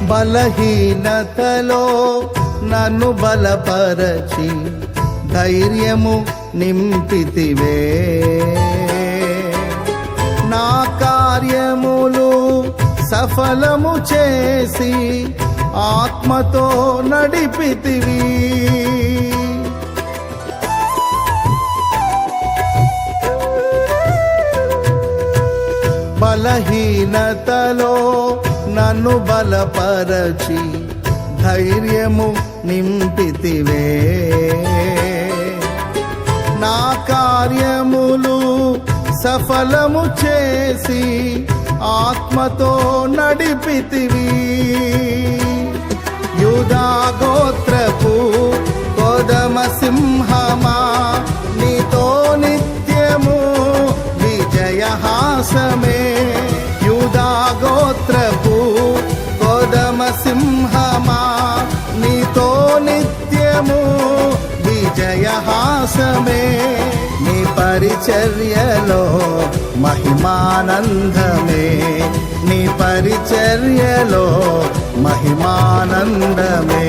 బలహీనతలో నన్ను బలపరచి ధైర్యము నింపితివే. నా కార్యములు సఫలము చేసి ఆత్మతో నడిపితివి. బలహీనతలో నన్ను బలపరచి ధైర్యము నింపితివే. నా కార్యములు సఫలము చేసి ఆత్మతో నడిపితివి. యూదా గోత్రపు కొదమ సింహమా, నీతో నిత్యము విజయహాసమే. యూదా గోత్రపు కొదమ సింహమా, నీతో నిత్యము విజయహాసమే. నీ పరిచర్యలో మహిమానందమే, నీ పరిచర్యలో మహిమానందమే.